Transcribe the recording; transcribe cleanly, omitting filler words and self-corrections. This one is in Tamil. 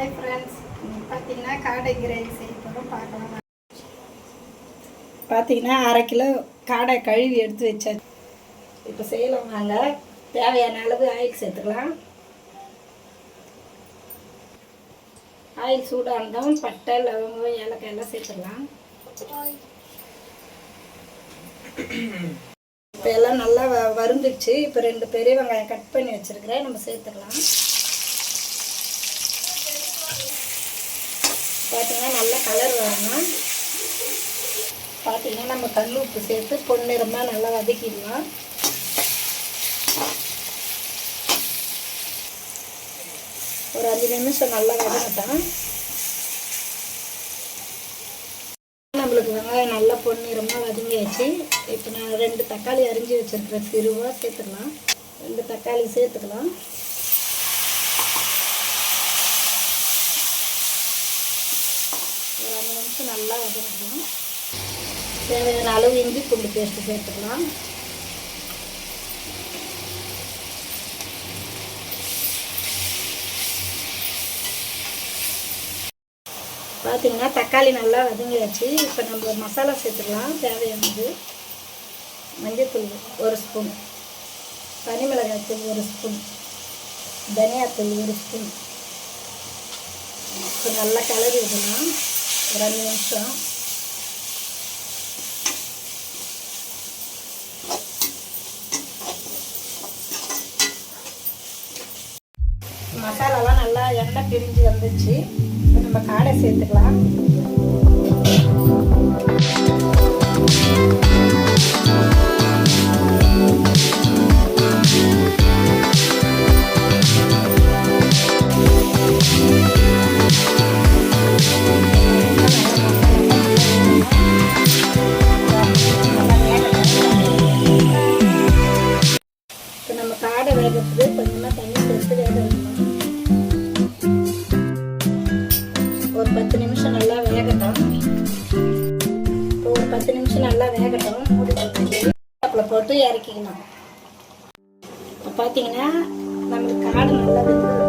ஹாய் ஃப்ரெண்ட்ஸ், பார்த்தீங்கன்னா காடை கிரேவி செய்ய போகிறோம். பார்க்கலாம். பார்த்தீங்கன்னா 1/2 கிலோ காடை கழுவி எடுத்து வச்சாச்சு. இப்போ செய்யலாம் வாங்க. தேவையான அளவு ஆயில் சேர்த்துக்கலாம். ஆயில் சூடானதும் பட்டை, லவங்கம், ஏலக்காய் எல்லாம் சேர்த்துக்கலாம். இப்போ எல்லாம் நல்லா வறுந்துச்சு. இப்போ 2 பெரிய வெங்காயம் கட் பண்ணி வச்சுருக்கிறேன், நம்ம சேர்த்துக்கலாம். பார்த்தீங்கன்னா நல்லா கலர் வரணும். பார்த்தீங்கன்னா நம்ம கல் உப்பு சேர்த்து பொன்னிறமாக நல்லா வதக்கிடலாம். ஒரு 5 நிமிஷம் நல்லா வதங்கட்டும். நம்மளுக்கு வெங்காயம் நல்லா பொன்னிறமாக வதங்கியாச்சு. இப்போ நான் 2 தக்காளி அரிஞ்சு வச்சுருக்கிறேன், சிறுவாக சேர்த்துக்கலாம். 2 தக்காளி சேர்த்துக்கலாம். ஒரு 5 நிமிஷம் நல்லா வதங்கணும். தேவையான அளவு இஞ்சி பூண்டு பேஸ்ட்டு சேர்த்துக்கலாம். பார்த்தீங்கன்னா தக்காளி நல்லா வதங்கியாச்சு. இப்போ நம்ம மசாலா சேர்த்துக்கலாம். தேவையானது மஞ்சள்தூள் 1 ஸ்பூன், தனி மிளகாய்த்தூள் 1 ஸ்பூன், தனியாத்தூள் 1 ஸ்பூன். இப்போ நல்லா கிளறி விடலாம் ஒரு 5 நிமிஷம். மசாலாலாம் நல்லா எண்ணெய் பிரிஞ்சு வந்துச்சு. இப்போ நம்ம காடை சேர்த்துக்கலாம். இப்போ நம்ம காடை வேகிறதுக்கு கொஞ்சமாக தண்ணி சேர்த்து வேக வைக்கணும். ஒரு 10 நிமிஷம் நல்லா வேகட்டும். இப்போ ஒரு 10 நிமிஷம் நல்லா வேகட்டும். மூடி போட்டு இறக்கிக்கணும். இப்போ பார்த்தீங்கன்னா நம்மளுக்கு காடை நல்லா வெந்து